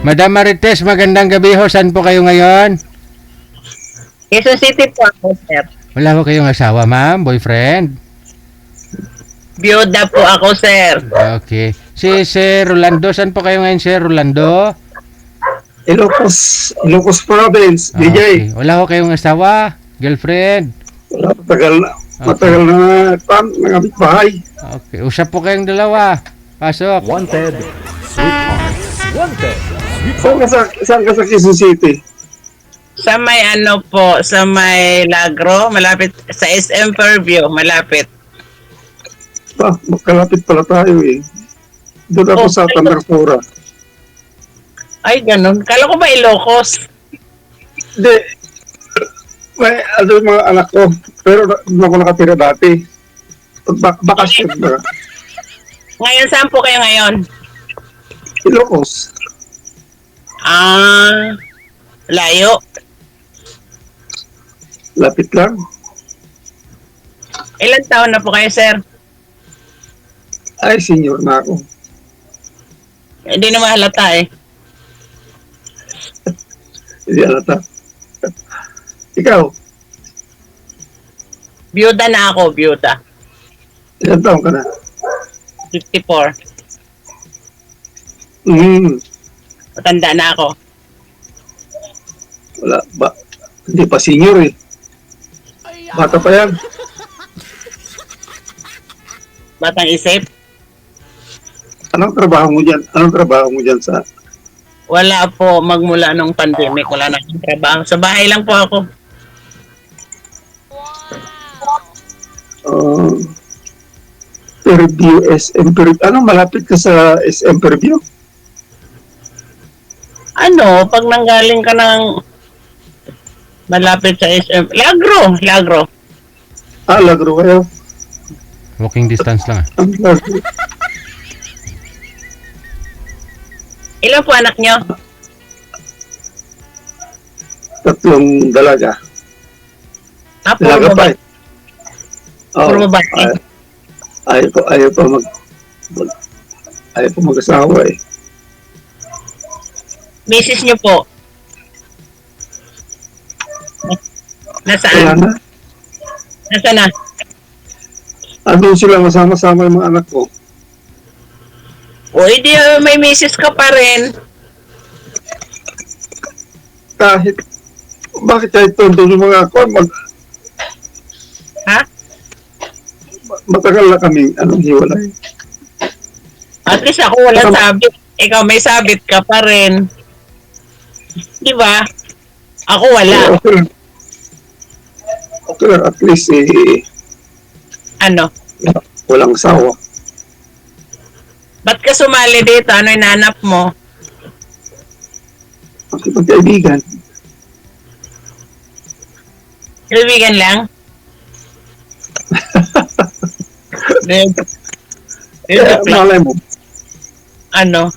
Madam Marites, magandang gabi ho. Saan po kayo ngayon? Quezon City po ako, sir. Wala ho kayong asawa, ma'am? Boyfriend? Biyuda po ako, sir. Okay. Si Sir Rolando, saan po kayo ngayon, Sir Rolando? Ilocos Province, DJ. Okay. Wala ho kayong asawa? Girlfriend? Wala, matagal na nangabit bahay. Okay. Usap po kayong dalawa. Pasok. Wanted, sweetheart. Wanted, Saan ka sa Quezon City? Sa may ano po, sa may Lagro, malapit sa SM Fairview, malapit. Magkalapit pala tayo eh. Doon ako sa Tandarpura. Ay, ganun. Kala ko ba Ilocos? Hindi. May yung mga anak ko. Pero doon ako nakatira dati. Bakasyon na. Ngayon, saan po kayo ngayon? Ilocos. Layo. Lapit lang. Ilan taon na po kayo, sir? Ay, senior na ako. Hindi na mahalata eh. Hindi alata. Ikaw, Biyuda na ako, biyuda. ilang taon ka na? 54. Matanda na ako. Wala ba? Hindi pa senior eh. Bata pa yan. Batang isip. Anong trabaho mo dyan? Anong trabaho mo dyan sa... Wala po, magmula nung pandemic, wala na akong trabaho. Sa bahay lang po ako. Fairview, SM Fairview. Ano, malapit ka sa SM Fairview? Ano, pag nanggaling ka ng malapit sa SM, Lagro. Lagro kayo. Walking distance lang. Ang Lagro. Ilan po anak nyo? 3 dalaga. Puro Dalaga pa babae. eh. Oh, Puro babae. ayaw pa mag-asawa eh. Misis nyo po. Kaya Nasaan? na, Nasaan na? andun sila masama-sama yung mga anak ko. O, hindi may misis ka pa rin. Bakit kahit doon yung mga ako, Ha? matagal na kaming hiwalay. At least ako walang sabit. Ikaw may sabit ka pa rin. Di ba? Ako wala. Okay lang. Okay lang, at least Ano? walang asawa. Ba't ka sumali dito? Ano inanap mo? Makipagkaibigan. Kaibigan lang? Malay mo. Ano?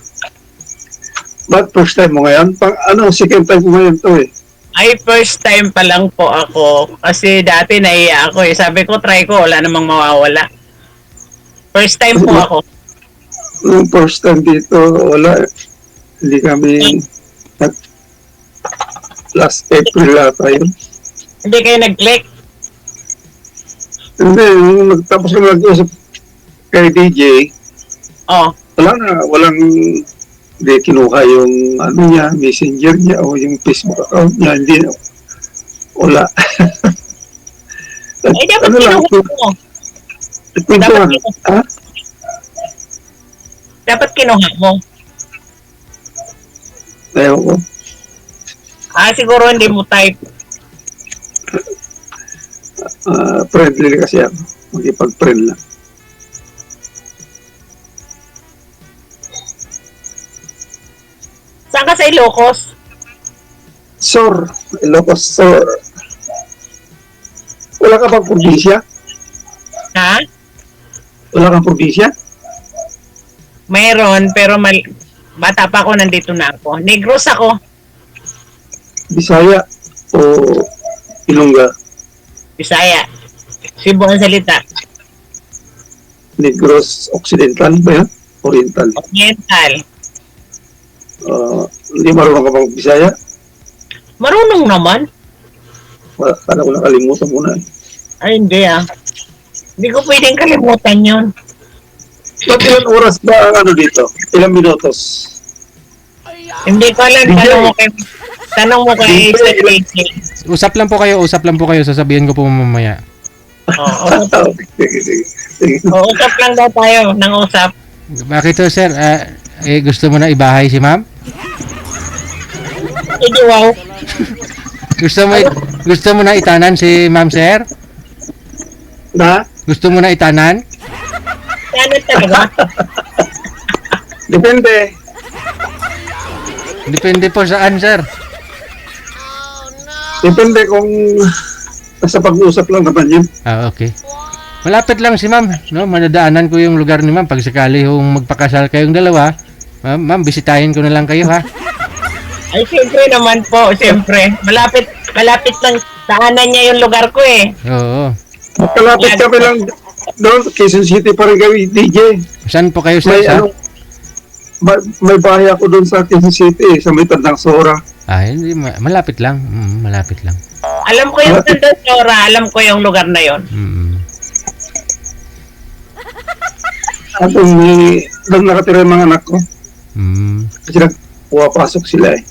But first time mo ngayon? Second time mo ngayon to eh. Ay, first time pa lang po ako. Kasi dati naiya ako eh. Sabi ko, try ko. Wala namang mawawala. First time po ako. Nung first time dito, wala. Hindi kami last April ata yun. Hindi kayo nag-click? Hindi, nung nagtapos kami nag-usap kay DJ, Oh. walang hindi kinuha yung niya, messenger niya o yung Facebook account niya, hindi, wala. Ay, dapat kinuha mo. Nagkwentuhan. Ha? Dapat kinuha mo. Ayaw ko. Siguro hindi mo type. Friendly kasi ako. Magipag-friend lang. Saan ka sa Ilocos? Sor, Ilocos Sor. Wala ka bang probinsya? Ha? Wala kang probinsya? Mayroon, pero bata pa ako, nandito na ako. Negros ako. Bisaya o Ilongga? Bisaya. Cebu ang salita. Negros Occidental ba yan? Oriental. Oriental. Hindi marunong ka bang Bisaya? Marunong naman. Kala ko nakalimutan mo na. Ay, hindi ah. Hindi ko pwedeng kalimutan yun. Ba't ilang oras ba ang ano dito? Ilang minutos? Hindi ko alam. Tanong mo kay Sir JJ. Usap lang po kayo, sasabihin ko po mamaya. Oo, Sige. usap lang daw tayo ng usap. Bakit to, sir? Gusto mo na ibahay si ma'am? Hindi wow. Gusto mo na itanan si ma'am, sir? Na? Gusto mo na itanan? Ano talaga? Depende. Depende po saan, sir. Depende kung nasa pag-uusap lang naman yun. Ah, okay. Malapit lang si ma'am, no? Madadaanan ko yung lugar ni ma'am pag sakali kung magpakasal kayong dalawa. Ma'am, bisitahin ko na lang kayo, ha? Ay, siyempre naman po, siyempre. Malapit lang. Daanan niya yung lugar ko eh. Oo. Kalapit kami lang doon, Quezon City pa rin kami, DJ. Saan po kayo, sir? May may bahay ako doon sa Quezon City, sa may Tandang Sora. Hindi, malapit lang. Malapit lang. Alam ko yung Tandang Sora, alam ko yung lugar na yon. At doon nakatira yung mga anak ko. Kasi nagpapasok sila eh.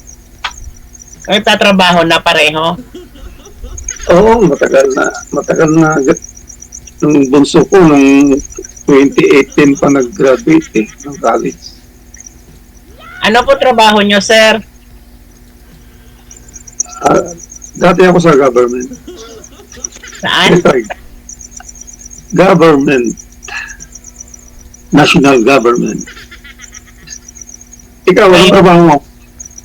Ay, tatrabaho na pareho. Oo, matagal na. Nung bunso ko, nung 2018 pa nag-graduate eh, ng college. Ano po trabaho nyo, sir? Dati ako sa government. Saan? Government. National government. Ikaw, anong trabaho mo?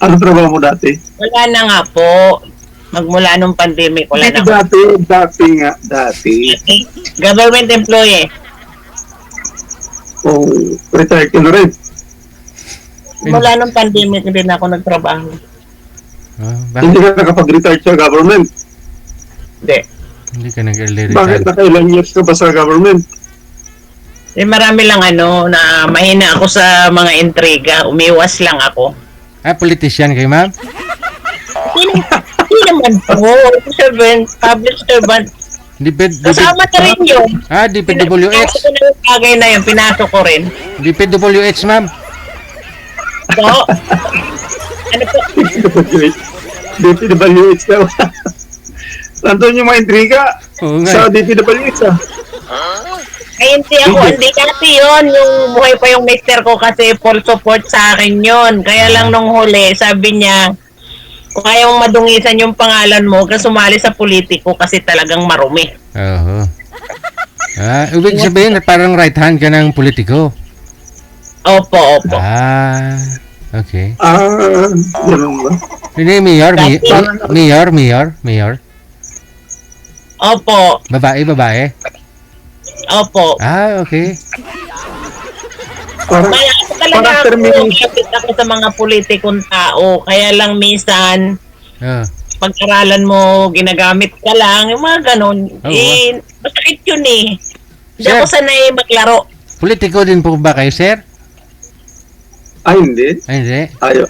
Anong trabaho mo dati? Wala na nga po. Magmula nung pandemic, wala na. Dati. Government employee. O, retired ka na rin. Mula nung pandemic, hindi na ako nagtrabaho. Hindi ka nakapag-retire sa government. Hindi. Hindi ka nag-early Bakit retire. nakailang years ka ba sa government? Marami lang na mahina ako sa mga intriga. Umiwas lang ako. Politician kayo, ma'am? Hindi naman po. Public servant. Kasama na rin yun. DPWH. Pinasok ko na yung bagay na yun. Pinasok ko rin. DPWH, ma'am. So, ano po? DPWH daw. Nandun yung mga intriga Oo nga. sa DPWH ah. Ay, hindi kasi yun. Yung buhay pa yung mister ko kasi full support sa akin yun. Kaya lang nung huli, sabi niya, kung ayaw madungisan yung pangalan mo, ka sumali sa politiko kasi talagang marumi. Oo. Ibig sabihin, parang right hand ka ng politiko. Opo. Okay. Ganun ba? Hindi, mayor. Opo. Babae. Opo. Okay. Malaki talaga ako, malapit ako sa mga politikong tao. Kaya lang minsan, pag-aralan mo, ginagamit ka lang, yung mga ganon. Masakit yun eh. Hindi ako sanay maglaro. Politiko din po ba kayo, sir? Ay, hindi. Ayaw.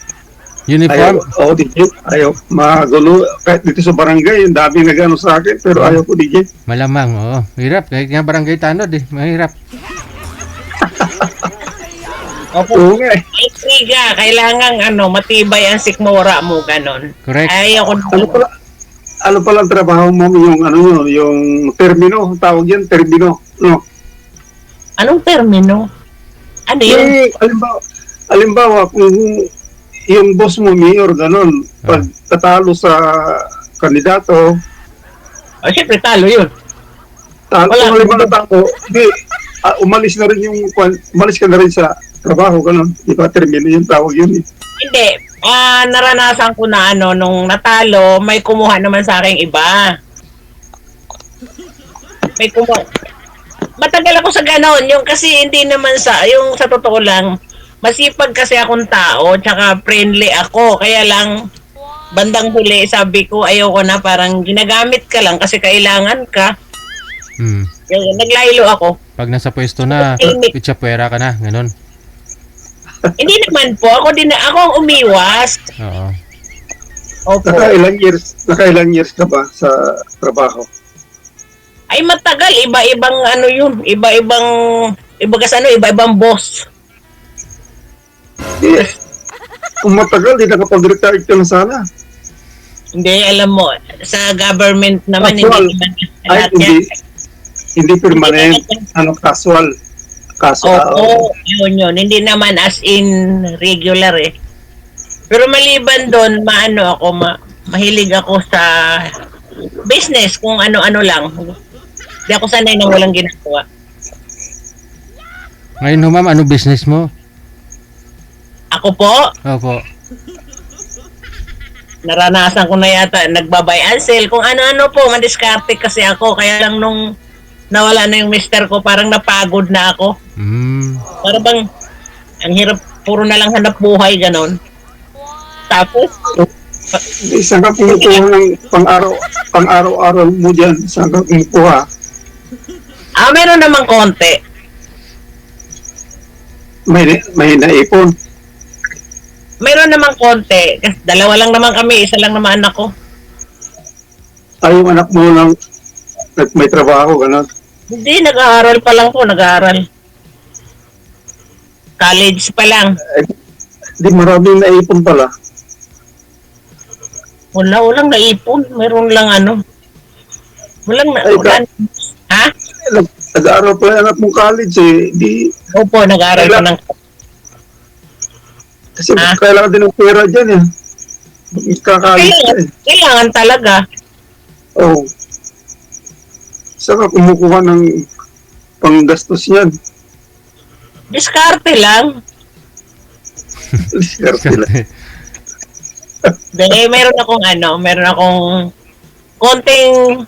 Uniform? Ayaw. Magulo. Kahit dito sa barangay, yung dami nag-ano sa akin, pero ayaw ko, DJ. Malamang, oo. Hirap. Kahit nga barangay tanod eh. Mahirap. Opo. Intriga. Kailangan matibay ang sikmura mo, ganon. Correct. Ayaw ko. Ano pala ang trabaho mo, yung termino, tawag yan, termino, no? Anong termino? Ano yun? Halimbawa, kung yung boss mo, mayor, ganon, pag tatalo sa kandidato, Siyempre, talo yun. kung halimbawa natalo, umalis ka na rin sa trabaho, ganon. Di ba, termino yung tawag yun eh. Hindi. Naranasan ko na nung natalo, may kumuha naman sa akin iba. May kumuha. Matagal ako sa ganon. Yung kasi hindi naman yung sa totoo lang, masipag kasi akong tao, tsaka friendly ako. Kaya lang, bandang huli, sabi ko, ayoko na, parang ginagamit ka lang kasi kailangan ka. Naglaylo ako. Pag nasa pwesto na, pitsapwera ka na, ganun. Hindi naman po, ako ang umiwas. Oo. Opo. Nakailang years ka ba sa trabaho? Ay matagal, iba-ibang ano yun, iba-ibang boss. Di, kung matagal, di nakapag-retire ka na sana. Hindi, alam mo, sa government naman, Casual. hindi naman Ay, lahat yan. hindi permanent. Casual. Oo, yun. Hindi naman as in regular eh. Pero maliban doon, mahilig ako sa business, kung ano-ano lang. Hindi ako sanay nang walang ginagawa. Ngayon ho, ma'am, ano business mo? Ako po, Opo. naranasan ko na yata, nagbabay and sell, kung ano-ano po, madiskarte kasi ako. Kaya lang nung nawala na yung mister ko, parang napagod na ako. Para bang, ang hirap, puro na lang hanap buhay, ganon. Tapos, Saan ka kumukuha ng pang-araw-araw mo dyan? Saan ka kumukuha? meron namang konti. May naipon. Meron namang konti. Kasi dalawa lang naman kami, isa lang naman anak ko. Ay, yung anak mo lang may trabaho, gano'n. Hindi, nag-aaral pa lang po, nag-aaral. College pa lang. Di maraming naipon pala. Walang naipon. Meron lang Walang Ay, Ha? Nag-aaral pala yung anak mong college eh. Di, Opo, nag-aaral pa ng... kasi kailangan din ng pera dyan eh. Kakalit ka eh. Kailangan talaga. Oo. Saan ka kumukuha ng panggastos yan? Diskarte lang. Diskarte lang. Dahil meron akong konting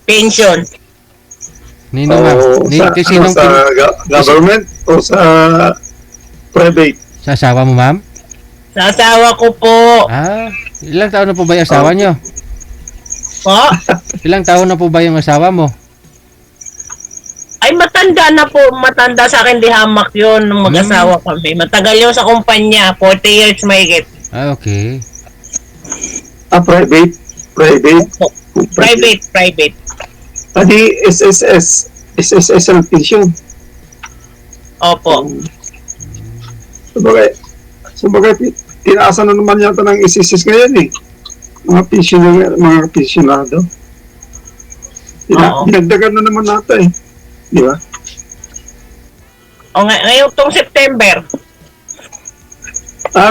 pension. Nino, ma'am? Sa government o sa private? Sa asawa mo, ma'am? Sa asawa ko po. Ilang taon na po ba yung asawa nyo? Po? Ilang taon na po ba yung asawa mo? Ay, matanda na po. Matanda sa akin, di hamak yun nung mag-asawa kami. Matagal yun sa kumpanya. 40 years mahigit. Okay. Private? Private. Di SSS. SSS ang pension. Opo. Sabagay, tinaasan na naman yata ng SSS ngayon eh. Mga pensionado. Oo. Dinagdagan na naman nata eh. Di ba? Ngayon tong September.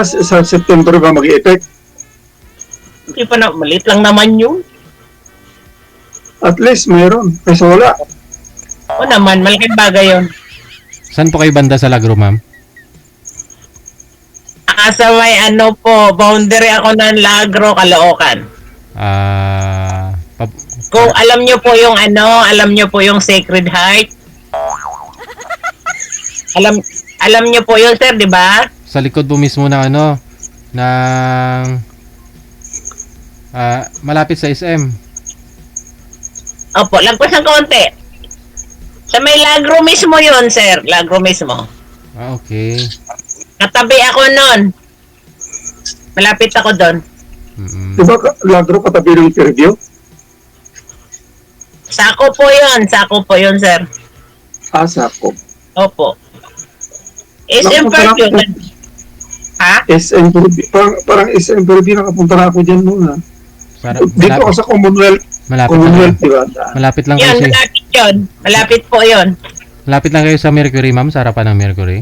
Sa September ba mag-effect? Hindi pa na, maliit lang naman yun. At least mayroon. Kasi wala. O naman, malaking bagay yun. Saan po kayo banda sa Lagro, ma'am? Sa may boundary ako ng Lagro, Caloocan. Kung alam nyo po yung Sacred Heart. Alam nyo po yun, sir, di ba? Sa likod po mismo ng malapit sa SM. Opo, lagpas ng konti. Sa may Lagro mismo yun, sir. Lagro mismo. Okay. Katabi ako nun. Malapit ako doon. Di ba Lagro katabi ng Fairview? Sako po yun, sir. Sako. Opo. SM Fairview. Ha? SM Fairview. Parang SM Fairview nakapunta na ako dyan muna. Dito ako sa Commonwealth. Commonwealth, di ba? Malapit lang Yun, kayo. malapit yun. Malapit po yun. Malapit lang kayo sa Mercury, ma'am, sa harapan ng Mercury.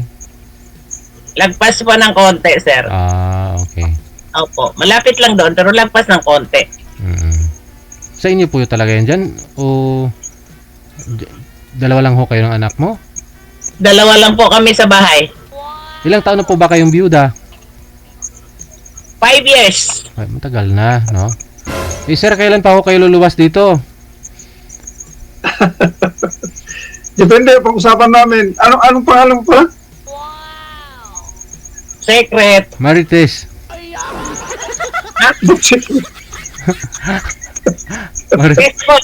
Lagpas po ng konti, sir. Okay. Opo. Malapit lang doon, pero lagpas ng konti. Sa inyo po talaga yan dyan? O dalawa lang ho kayo ng anak mo? Dalawa lang po kami sa bahay. Ilang taon na po ba kayong byuda? 5 years. Ay, matagal na, no? Sir, kailan pa ho kayo luluwas dito? Depende, pag-usapan namin. Anong pangalan mo pala? Secret. Marites. Test po,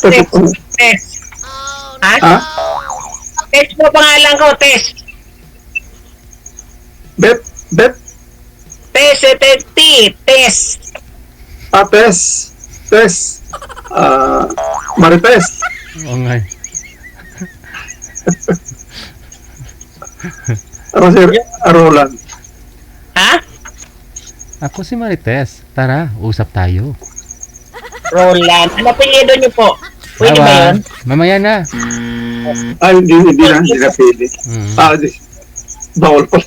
test. Ha? Test po pangalan ko, test. Bet? Bet? Test. Tess. Marites. Oo nga. Sir Roland. Ha? Ako si Marites. Tara, usap tayo. Roland. Ano apelyido niyo po? Pwede ba yun? Mamaya na. Ay, hindi na pwede. Di. Bawal pa.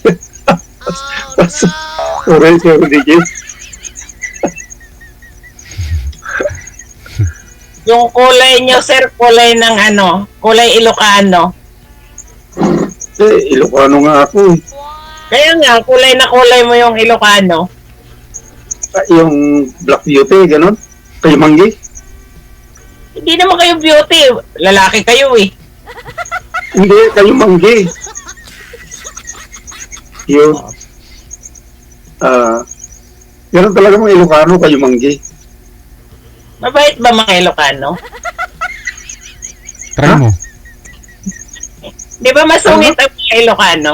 Sorry, DJ. Yung kulay niyo, sir, kulay ng ano? Kulay Ilocano. Ilocano nga ako. Kaya nga, kulay na kulay mo yung Ilocano. Yung Black Beauty, gano'n? Kayo manggi? Hindi naman kayo beauty. Lalaki kayo eh. Hindi, kayo manggi. Yun. Gano'n talaga mga Ilocano, kayo manggi. Mabait ba mga Ilocano? Try mo. Di ba masungit ang mga Ilocano?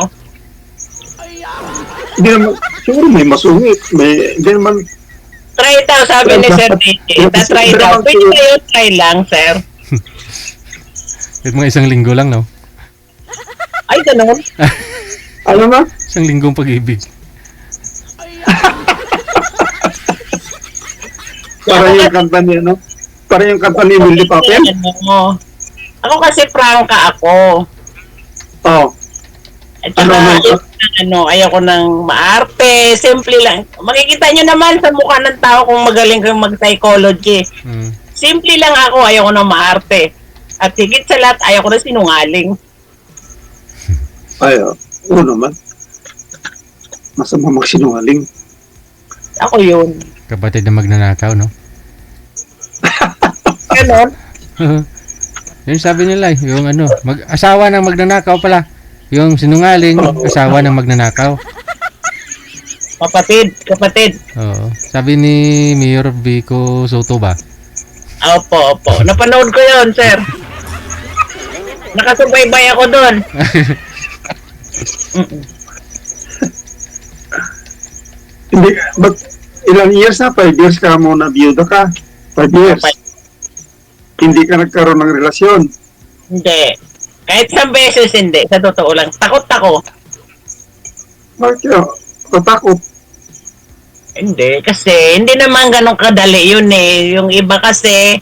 Hindi naman, siguro may masungit. Hindi naman, Try daw, sabi ni Sir DJ. Try daw. Pwede kayo try lang, sir. Kahit mga isang linggo lang, no? Ay, ganun. ano na? Isang linggong pag-ibig. Para yung kanta ni, ano? Para yung kanta ni Willie Papel? Ako kasi prangka ako. Oo. At saka, ayoko ng maarte, simple lang. Makikita nyo naman sa mukha ng tao kung magaling kang mag-psychology. Simple lang ako, ayoko ng maarte. At higit sa lahat, ayoko na sinungaling. Ay, oo naman. Masama magsinungaling. Ako yun. Kapatid na magnanakaw, no? Ganon. Yun sabi nila, yung ano, asawa ng magnanakaw pala. Yung sinungaling, asawa ng magnanakaw. Kapatid. Oo. Sabi ni Mayor Vico Soto ba? Opo. Napanood ko yun, sir. Nakasubaybay ako doon. Hindi, but ilang years na? 5 years ka mo na biyuda ka? 5 years. Hindi ka nagkaroon ng relasyon? Hindi. Kahit isang beses hindi. Sa totoo lang. Takot ako. Bakit yun? Tatakot. Hindi. Kasi hindi naman ganun kadali yun eh. Yung iba kasi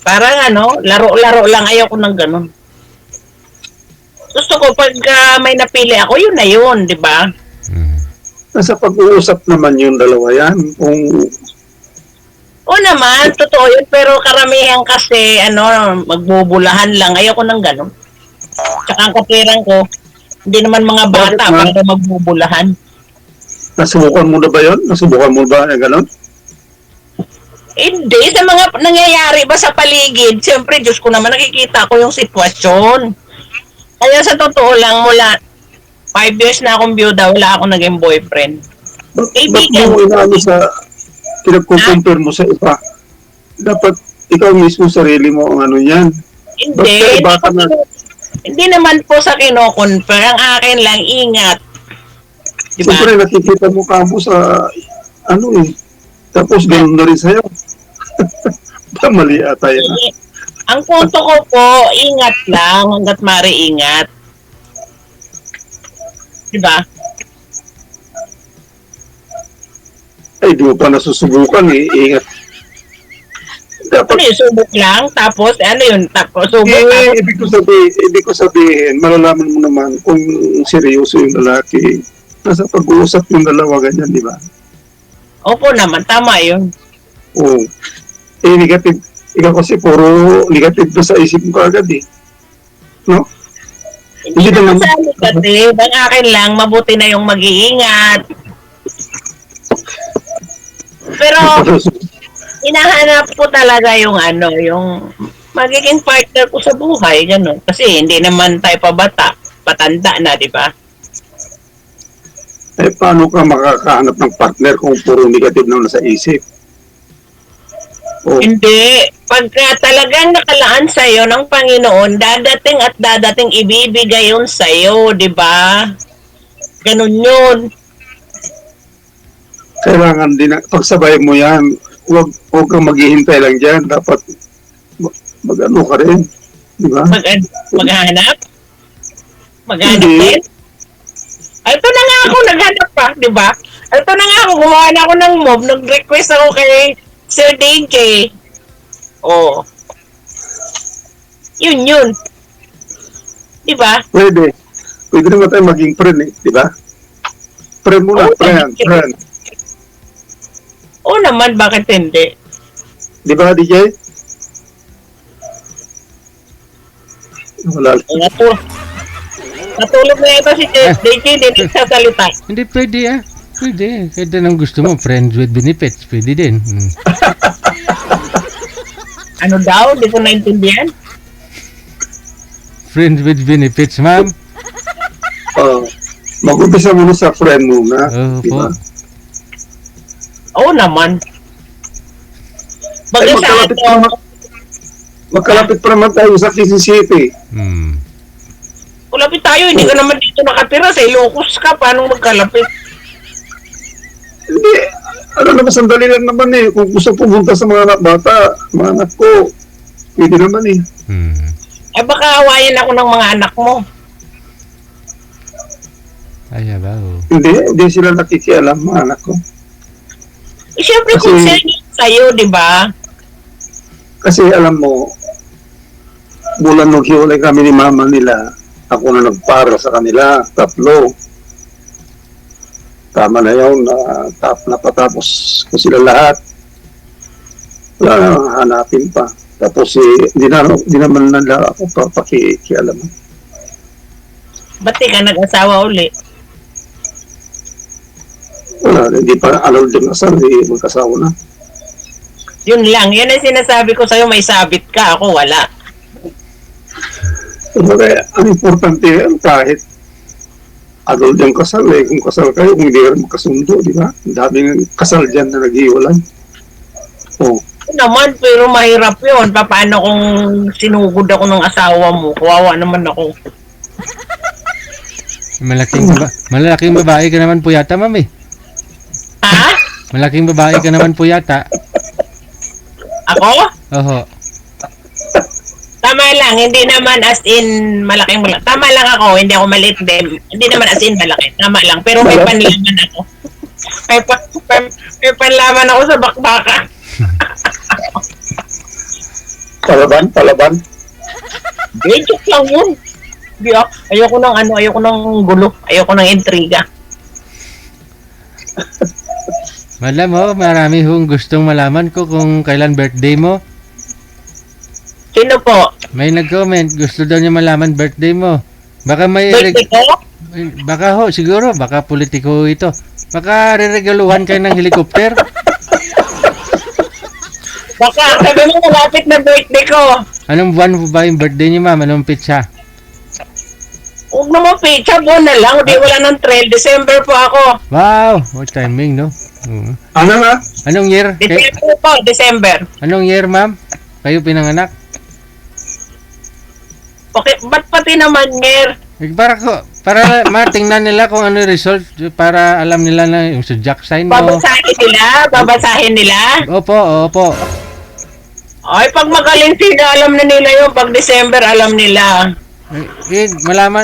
parang laro-laro lang. Ayoko ng ganun. Gusto ko pag may napili ako, yun na yun. Di ba? Nasa pag-uusap naman yung dalawa yan. Kung O naman, totoo yun. Pero karamihan kasi, magbubulahan lang. Ayoko ng ganun. Tsaka ang kapirang ko, hindi naman mga bata Bakit, para magbubulahan. nasubukan mo na ba yun? Nasubukan mo ba yung gano'n? Hindi, sa mga nangyayari ba sa paligid, siyempre, Diyos ko naman, nakikita ko yung sitwasyon. Kaya sa totoo lang, mula 5 years na akong byuda, wala akong naging boyfriend. Ba't Kaibigan. mo inaano sa pinagkukumpir mo sa iba? Dapat ikaw mismo sarili mo ang ano yan. Hindi, Basta iba ka na. hindi naman po sa kino-confer. Ang akin lang, ingat. Diba? Siyempre nakikita mo ka mo sa tapos gano'n na rin sa'yo. Mali ata yan. Ang punto ko po, ingat lang, hanggat mari ingat. Diba? Ay, di mo pa nasusubukan eh. Ingat. Dapat, Subok lang, tapos, tapos subok lang. ibig ko sabihin, malalaman mo naman kung seryoso yung lalaki. Nasa pag-uusap yung dalawa ganyan, di ba? Opo naman, tama yun. Oo. Negative. Ikaw kasi puro negative na sa isip mo kaagad eh. No? Hindi naman sa negative. Ang akin lang, mabuti na yung mag-iingat. Pero, hinahanap ko talaga yung yung magiging partner ko sa buhay, gano'n. Kasi hindi naman tayo pabata, patanda na, di ba? Eh, paano ka makakahanap ng partner kung puro negative na nasa isip? Oh. Hindi. Pagka talagang nakalaan sa'yo ng Panginoon, dadating at dadating ibibigay yun sa'yo, di ba? Ganun yun. kailangan din, pagsabay mo yan, huwag kang maghihintay lang dyan. Dapat mag-ano ka rin. Di ba? Maghanap? Maghanap Hindi. din? Ay, ito na nga ako, naghanap pa, di ba? Ito na nga ako, gumawa na ako ng move, nag-request ako kay Sir DJ. Oh. Yun. Di ba? Pwede. Pwede naman tayo maging friend eh. Di ba? Friend muna, Oo, friend. Oo naman, bakit hindi? Di ba, DJ? Wala. Natulog na ito si DJ, hindi nagsasalita. Hindi pwede ah. Pwede. Kahit anong gusto mo, friends with benefits, pwede din. Ano daw? Di ko naintindihan. Friends with benefits, ma'am. Mag-umpisa muna sa friend muna. Oo di po. ba? Oo naman. Ay, Bagay sa ato, magkalapit pa naman tayo sa Quezon City. kulapit tayo, hindi ka naman dito nakatira. Sa Ilocos ka, paano magkalapit? Hindi, ano naman, sandali lang naman eh. Kung gusto pumunta sa mga anak bata, mga anak ko, pwede naman eh. Eh baka awayan ako ng mga anak mo. Ay, ba? Hindi sila nakikialam, mga anak ko. Eh syempre Kasi- kung sa'yo, sa'yo, di ba? Kasi alam mo, mula nung hiwalay kami ni mama nila, ako na nagpara sa kanila, 3. Tama na yun, napatapos ko sila lahat. Wala na, hanapin pa. Tapos di naman nila ako papakikialam. Ba't di ka nag-asawa uli? Wala, hindi pa allowed din kasal, magkasawa na. Yun lang, yan ang sinasabi ko sa'yo, may sabit ka, ako wala. Kaya ang importante yan, kahit adult yung kasal eh. Kung kasal kayo, kung hindi kayo magkasundo, di ba? Ang daming kasal dyan na naghiwalay. Oh, Naman, pero mahirap yun. Paano kung sinugod ako ng asawa mo? Kawawa naman ako. Malaking babae ka naman po yata, ma'am eh. Ha? Malaking babae ka naman po yata. Ako? Oho. Tama lang, hindi naman as in malaking malaki. Tama lang ako, hindi ako maliit din. Hindi naman as in malaki. Tama lang, pero may panlaman ako. May panlaman ako sa bakbaka. palaban. Joke lang yun. Di, ayoko ng gulo. Ayoko ng intriga. Madam, marami hong gustong malaman ko kung kailan birthday mo. Sino po? May nag-comment, gusto daw niya malaman birthday mo. Baka may Birthday ko? baka siguro baka politiko ito. Baka reregaluhan kayo ng helicopter. Baka sabi mo malapit na birthday ko. Anong buwan po ba yung birthday niyo, ma'am? Anong pitsa? Huwag naman pizza, buwan na lang. Di wala ng trail. December po ako. Wow, what timing, no? Ano nga? Anong year? December po, December. Anong year, ma'am? Kayo pinanganak? Okay, ba't pati naman, Nger? Para matingnan nila kung ano yung result, para alam nila na yung zodiac sign mo. Babasahin nila? Opo. Ay, pag magaling sila, alam na nila yung pag December, alam nila.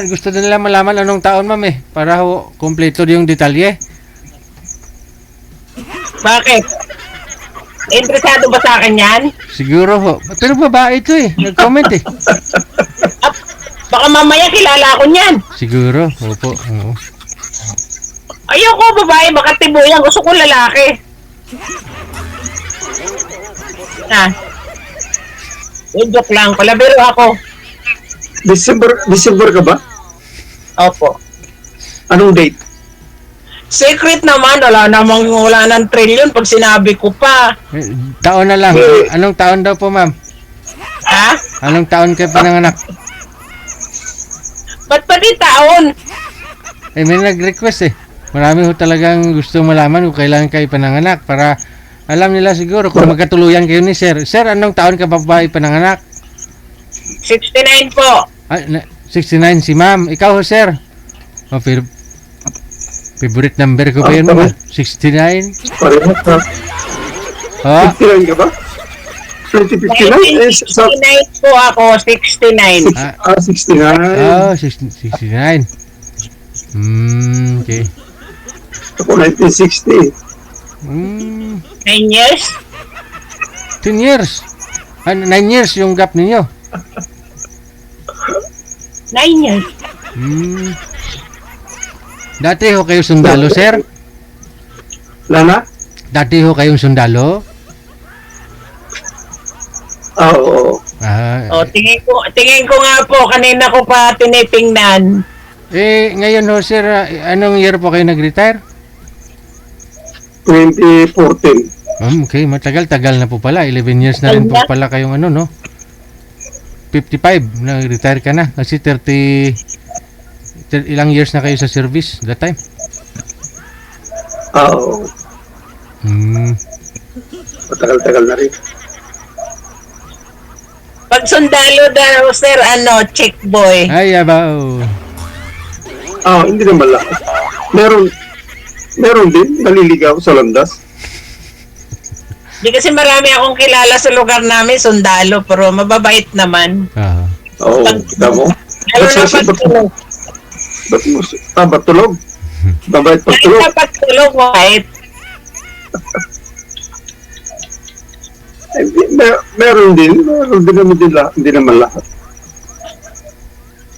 Gusto din nila malaman anong taon, ma'am eh, para kompleto yung detalye. Bakit? Interesado ba sa akin yan? Siguro ho. Pero babae ito eh, nag-comment eh. Baka mamaya kilala ko niyan. Siguro, opo. Oo. Ayoko babae, baka tibuyan. Gusto ko lalaki. Joke lang. Palabiro ako. December ka ba? Opo. Anong date? Secret naman. Wala ng trillion pag sinabi ko pa. Taon na lang. Anong taon daw po, ma'am? Ha? Anong taon kayo pinanganak? Ba't pati taon? May nag-request eh. Marami ho talagang gusto malaman kung kailan kayo pinanganak para alam nila siguro kung magkatuluyan kayo ni Sir. Sir, anong taon ka pa ba pinanganak? 69 po. 69 si ma'am. Ikaw ho, sir? Oh, pero Favorite number ko ba yun? Ah, 69? Parehas na. Oh, 59 ka ba? 2059? Eh, sa 69 po ako, 69. 69. oh 69. Okay. Ako 1960. 9 years? 10 years. 9 years yung gap ninyo. 9 years. Dati ho kayo sundalo, sir? Lana? Dati ho kayong sundalo? Oo. O, tingin ko nga po, kanina ko pa tinitingnan. Ngayon ho, sir, anong year po kayo nag-retire? 2014. Okay, matagal-tagal na po pala. 11 years na rin po pala kayong ano, no? 55, nag-retire ka na. Kasi 30 ilang years na kayo sa service that time? Oo. Matagal-tagal na rin. Pag sundalo daw, sir, check boy. Ay, abaw. Hindi naman lahat. Meron din, naliligaw sa landas. Di kasi marami akong kilala sa lugar namin, sundalo, pero mababait naman. Oo, kita mo. Lalo na pagtulog. Ba't tulog? Mabait Kahit pagtulog. na pagtulog, white. Meron din naman din lahat. Hindi naman lahat.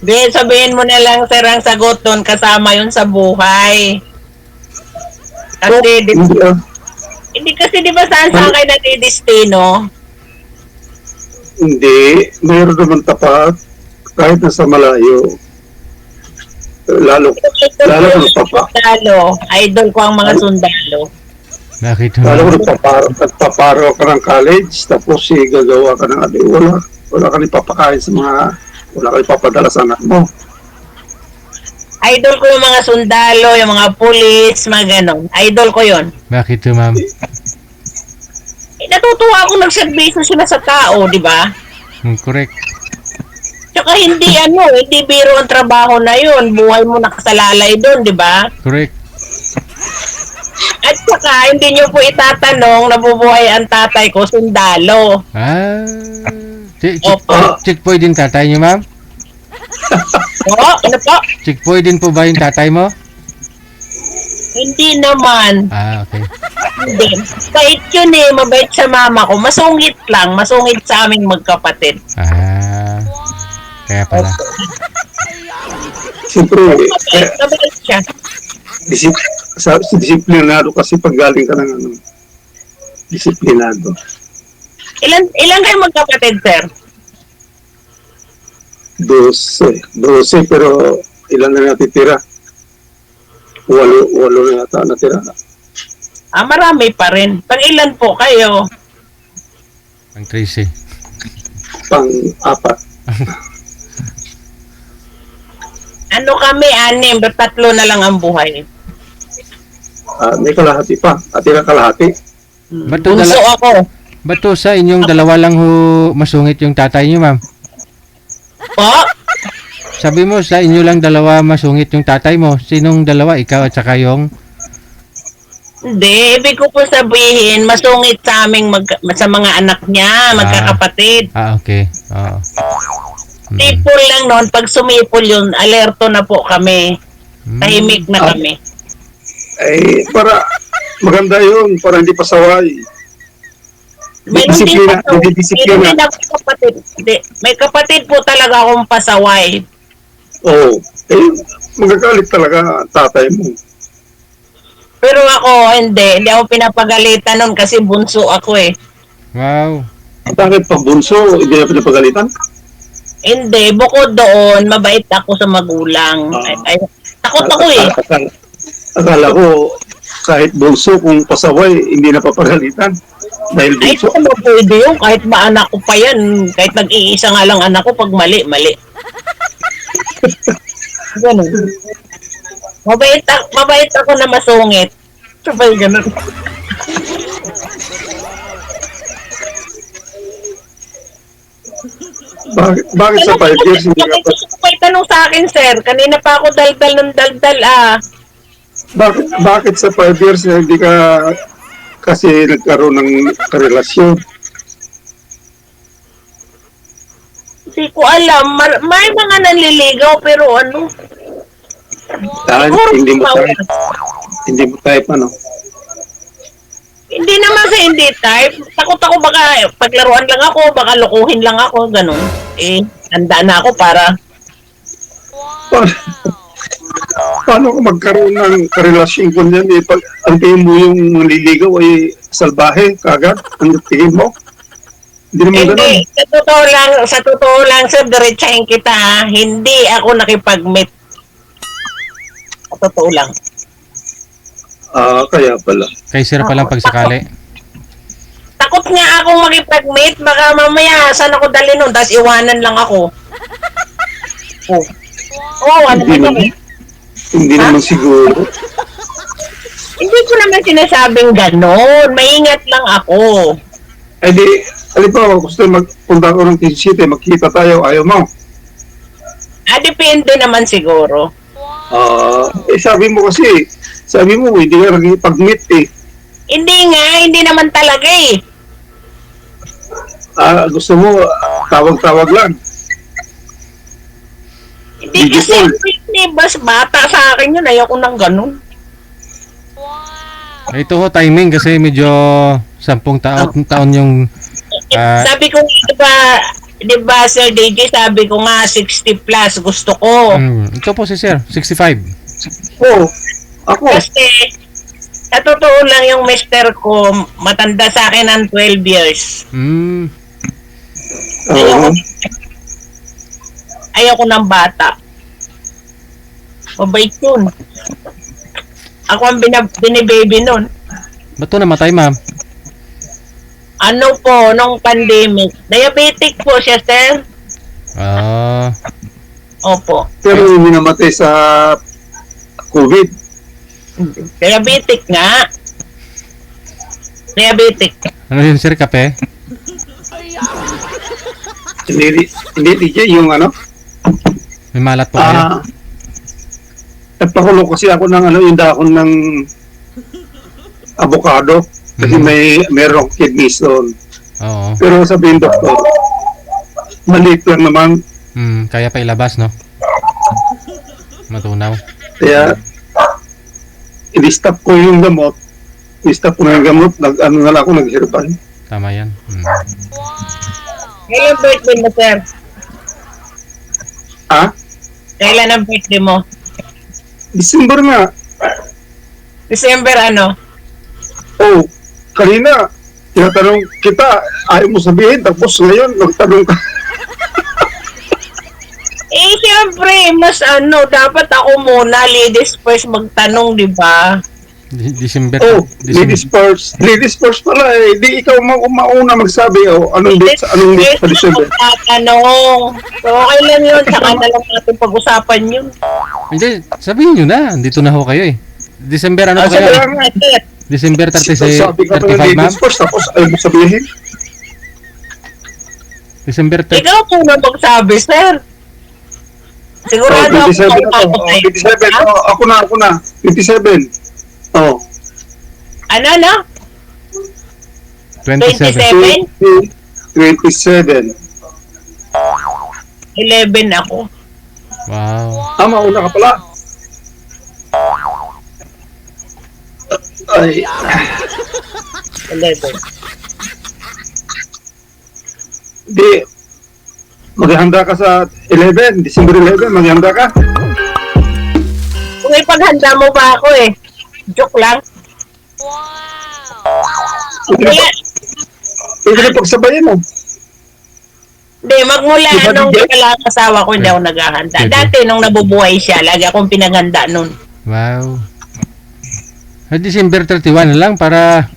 Di, sabihin mo na lang, sir, ang sagot doon, kasama yun sa buhay. Kasi, hindi kasi di ba saan kayo natidestino? Hindi. Mayroon naman tapat. Kahit nasa malayo. Lalo kung papa. Sundalo. Idol ko ang mga sundalo. Bakit ho? Lalo kung nagpaparo ka ng college, tapos gagawa ka ng wala ka ipapakain sa mga, wala ka ipapadala sa anak mo. Idol ko yung mga sundalo, yung mga pulis, mga ganon. Idol ko yon. Bakit ho, ma'am? Natutuwa akong nagservisyo sila sa tao, di ba? Correct. Tsaka hindi biro ang trabaho na yun. Buhay mo nakasalalay doon, di ba? Correct. At saka, hindi nyo po itatanong, nabubuhay ang tatay ko, sundalo. Checkpoint din tatay niyo, ma'am? Ano po? Checkpoint din po ba yung tatay mo? Hindi naman. Okay. Hindi. Kahit yun mabait sa mama ko. Masungit lang. Masungit sa aming magkapatid. Kaya pala. Siyempre, Mabait siya. disiplinado kasi pag galing ka ng disiplinado. Ilan kayo magkapatid, sir? 12 pero ilan na natitira? 8 na yata natira. Marami pa rin. Pang ilan po kayo? Ang Tracy. Pang-4. Kami, 6. 3 na lang ang buhay. May kalahati pa. Atira kalahati. Bunso ako. Bato sa inyong dalawa lang ho masungit yung tatay niyo, ma'am? Po? Sabi mo sa inyo lang dalawa masungit yung tatay mo. Sinong dalawa? Ikaw at saka yung? Hindi. Ibig ko po sabihin, masungit sa aming sa mga anak niya, magkakapatid. Okay. Sipol lang noon. Pag sumipol yun, alerto na po kami. Tahimik na kami. Para maganda yun. Para hindi pasaway. May disiplina. May kapatid po talaga akong pasaway. Oo. Magagalit talaga tatay mo. Pero ako, hindi ako pinapagalitan nun kasi bunso ako Wow. Bakit pag bunso, hindi na pinapagalitan? Hindi, bukod doon, mabait ako sa magulang. Takot ako Akala ko, kahit bunso, kung pasaway, hindi na papagalitan. Dahil bunso. Ay, ano pwede yun? Kahit ba anak ko pa yan, kahit nag-iisa nga lang anak ko, pag mali. Ganun. Mabait ako na masungit. Sabay ganun. Bakit sa 5 years hindi ka pa? Gusto ko pa itanong sa akin, sir. Kanina pa ako daldal ng daldal, bakit sa 5 years hindi ka kasi nagkaroon ng karelasyon? Hindi ko alam. May mga nanliligaw pero ano. Dahil Siguro hindi mo type ano? Hindi naman sa hindi type. Takot ako baka paglaruan lang ako, baka lokohin lang ako, ganun. Eh, handa na ako para Pa- Paano ka magkaroon ng karelasyon kung yan? Eh, pag ang tingin mo yung naliligaw ay salbahe, kagad? Ang tingin mo? Hindi naman ganun. hindi, sa totoo lang, sir, diretsahin kita, ha? Hindi ako nakipag-meet. Sa totoo lang. Kaya pala. Kay sir pa lang pagsakali. Takot nga akong makipag-meet, baka mamaya saan ako dali nun, tapos iwanan lang ako. Oh. Oh, ano ba Hindi ito? naman, hindi naman siguro. Hindi ko naman sinasabing ganon. Maingat lang ako. Eh di, halimbawa, gusto magpunta ko ng Quezon City, magkita tayo, ayaw mo. Depende naman siguro. Sabi mo hindi ka nakikipag-meet eh. Hindi naman talaga eh. Gusto mo, tawag-tawag lang. Hindi Video kasi, call. hindi, bas bata sa akin yun. Ayoko nang ganun. Ito ho, timing kasi medyo 10 taon yung Sabi ko, di ba, Sir DJ, sabi ko nga, 60 plus gusto ko. ito po si sir, 65. Oo. Ako, Kasi, sa totoo lang yung mister ko, matanda sa akin ng 12 years. oo. Ayoko ng bata. Mabait yun. Ako ang binibaby nun. Ba't to namatay, ma'am? Ano po, nung pandemic. Diabetic po siya, sir. Opo. Pero hindi namatay sa COVID. Diabetic nga. Diabetic. Ano yun, sir? Kape? Hindi DJ yung ano. May malat po kayo? Nagpakulo kasi ako ng yung dahon ng avocado kasi merong kidney stone. Oo. Pero sabihin doktor, maliit lang naman. Kaya pa ilabas, no? Matunaw. Kaya i-stop ko yung gamot. I-stop ko na yung gamot. Nag-ano na lang ako, nag-herbal. Tama yan. Kailan birthday mo, sir? Kailan ang birthday mo? December nga. December ano? Oh, kanina, tinatanong kita, ayaw mo sabihin, tapos ngayon, nagtanong ka. Siyempre, mas dapat ako muna, ladies first magtanong, di ba? December. Ladies first pala eh. Di ikaw mauna magsabi, anong date sa December? Tatanong. So, okay lang yun, saka na lang natin pag-usapan yun. Hindi, sabihin nyo na. Dito na ho kayo eh. December ano po kayo? Sabi nga, December 36, sabi ka pa ng 35, ma'am? ladies first, tapos ayaw mo sabihin. December 30. Ikaw muna magsabi, sir. Sigurado ako 27 ako. sa'yo. 27, ako na. 27. Oh. Ano? 27. 27. 11 ako. Wow. Mauna ka pala. Ay, 11. di. Maghahanda ka sa 11, December 11, maghahanda ka. Kung ipaghanda mo pa ako eh. Joke lang. Pwede na pagsabayin mo. Hindi, magmula Diba, nung DJ? wala ang asawa ko, hindi ako naghahanda. Pwede. Dati nung nabubuhay siya, lagi akong pinaghanda nun. Wow. December 31 na lang para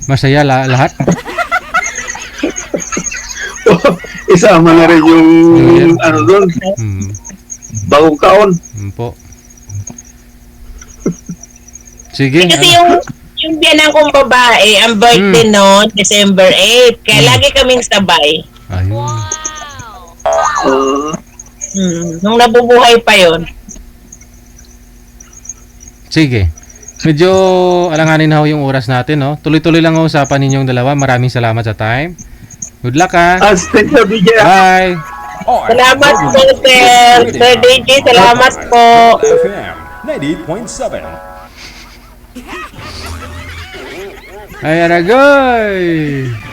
masaya lahat. Isama na rin yung ano doon, bagong taon. Po. Sige. Kasi yung biyanan kong babae, ang birthday noon, December 8. Kaya lagi kaming sabay. Ayun. Nung nabubuhay pa yon. Sige. medyo alanganin na ho yung oras natin, no? Tuloy-tuloy lang ang usapan ninyong dalawa. Maraming salamat sa time. Good luck, ha? Thank you, DJ. Bye! Salamat po, sir. Sir DJ, salamat po. FM 90.7. Ay, aragoy!